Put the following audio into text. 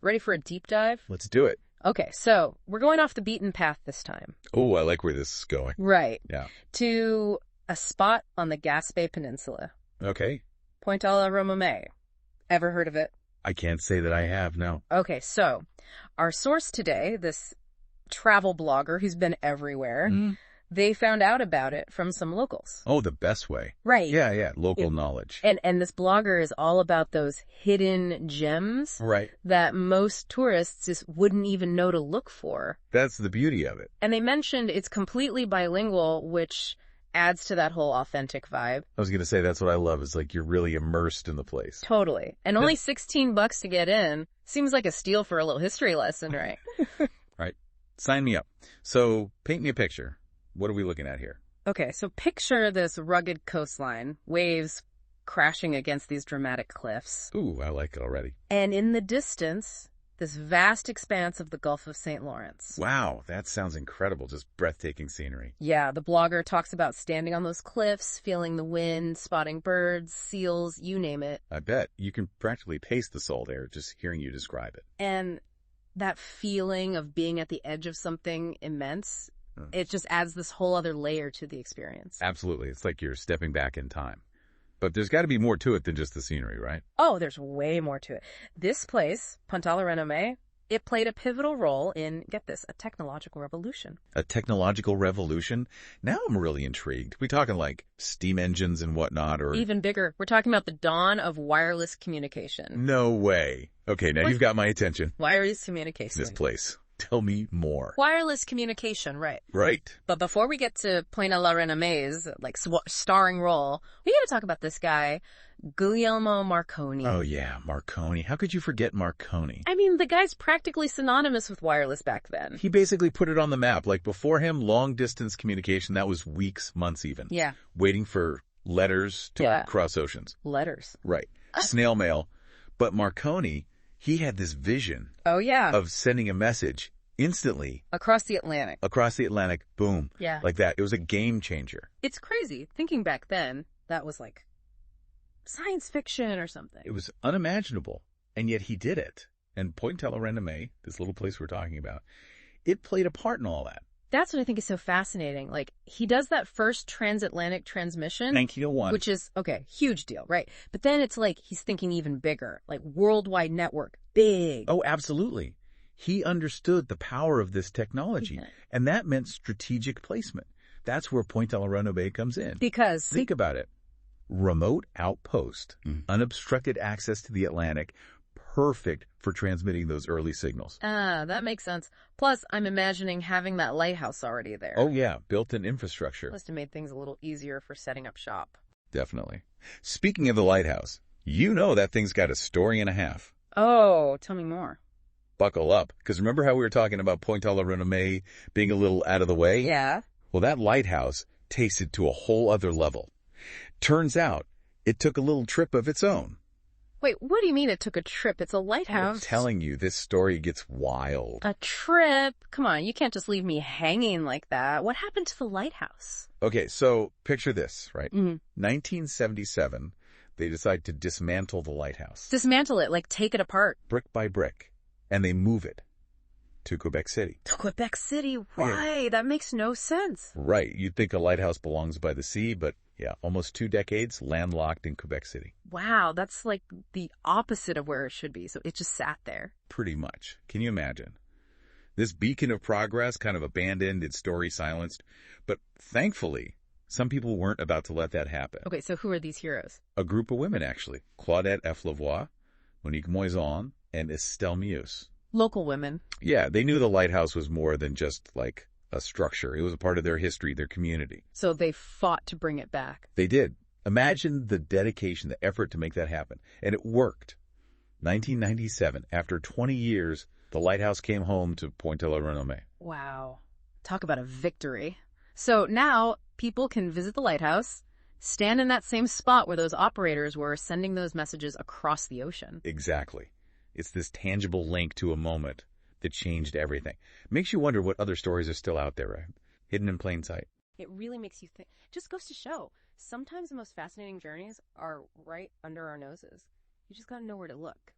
Ready for a deep dive? Let's do it. Okay, so we're going off the beaten path this time. Oh, I like where this is going. Right. Yeah. To a spot on the Gaspé Peninsula. Okay. Pointe-à-la-Renommée. Ever heard of it? I can't say that I have, no. Okay, so our source today, this travel blogger who's been everywhere, they found out about it from some locals. Oh, the best way. Right. Yeah, local knowledge. And this blogger is all about those hidden gems Right. that most tourists just wouldn't even know to look for. That's the beauty of it. And they mentioned it's completely bilingual, which adds to that whole authentic vibe. I was going to say, that's what I love, is like you're really immersed in the place. Totally. And only $16 to get in. Seems like a steal for a little history lesson, right? Right. Sign me up. So paint me a picture. What are we looking at here? Okay, so picture this rugged coastline, waves crashing against these dramatic cliffs. Ooh, I like it already. And in the distance, this vast expanse of the Gulf of St. Lawrence. Wow, that sounds incredible. Just breathtaking scenery. Yeah, the blogger talks about standing on those cliffs, feeling the wind, spotting birds, seals, you name it. I bet. You can practically taste the salt air just hearing you describe it. And that feeling of being at the edge of something immense, it just adds this whole other layer to the experience. Absolutely. It's like you're stepping back in time. But there's got to be more to it than just the scenery, right? Oh, there's way more to it. This place, Pointe-à-la-Renommée, it played a pivotal role in, get this, a technological revolution. A technological revolution? Now I'm really intrigued. We talking like steam engines and whatnot, or... Even bigger. We're talking about the dawn of wireless communication. No way. Okay, now you've got my attention. Wireless communication. This place. Tell me more. Wireless communication, right. Right. But before we get to Pointe-à-la-Renommée's, starring role, we gotta talk about this guy, Guglielmo Marconi. Oh yeah, Marconi. How could you forget Marconi? I mean, the guy's practically synonymous with wireless back then. He basically put it on the map. Like before him, long-distance communication, that was weeks, months even. Yeah. Waiting for letters to cross oceans. Letters. Right. Snail mail. But Marconi, he had this vision. Oh, yeah. Of sending a message instantly. Across the Atlantic. Across the Atlantic. Boom. Yeah. Like that. It was a game changer. It's crazy. Thinking back then, that was like science fiction or something. It was unimaginable. And yet he did it. And Pointe-à-la-Renommée, this little place we're talking about, it played a part in all that. That's what I think is so fascinating. Like, he does that first transatlantic transmission. 1901. Which is, okay, huge deal, right? But then it's like he's thinking even bigger, like worldwide network, big. Oh, absolutely. He understood the power of this technology, and that meant strategic placement. That's where Pointe-à-la-Renommée comes in. Because... Think about it. Remote outpost, unobstructed access to the Atlantic, perfect for transmitting those early signals. Ah, that makes sense. Plus, I'm imagining having that lighthouse already there. Oh, yeah. Built-in infrastructure. Must have made things a little easier for setting up shop. Definitely. Speaking of the lighthouse, you know that thing's got a story and a half. Oh, tell me more. Buckle up, because remember how we were talking about Pointe-à-la-Renommée being a little out of the way? Yeah. Well, that lighthouse takes it to a whole other level. Turns out, it took a little trip of its own. Wait, what do you mean it took a trip? It's a lighthouse. I'm telling you, this story gets wild. A trip? Come on, you can't just leave me hanging like that. What happened to the lighthouse? Okay, so picture this, right? 1977, they decide to dismantle the lighthouse. Dismantle it, like take it apart. Brick by brick. And they move it to Quebec City. To Quebec City? Why? Yeah. That makes no sense. Right. You'd think a lighthouse belongs by the sea, but yeah, almost 2 decades landlocked in Quebec City. Wow, that's like the opposite of where it should be. So it just sat there. Pretty much. Can you imagine? This beacon of progress, kind of abandoned, its story silenced. But thankfully, some people weren't about to let that happen. Okay, so who are these heroes? A group of women, actually. Claudette Efflavoie, Monique Moison, and Estelle Meuse. Local women. Yeah, they knew the lighthouse was more than just like a structure. It was a part of their history, their community. So they fought to bring it back. They did. Imagine the dedication, the effort to make that happen. And it worked. 1997, after 20 years, the lighthouse came home to Pointe-à-la-Renommée. Wow. Talk about a victory. So now people can visit the lighthouse, stand in that same spot where those operators were sending those messages across the ocean. Exactly. It's this tangible link to a moment that changed everything. Makes you wonder what other stories are still out there, right? Hidden in plain sight. It really makes you think. Just goes to show, sometimes the most fascinating journeys are right under our noses. You just gotta know where to look.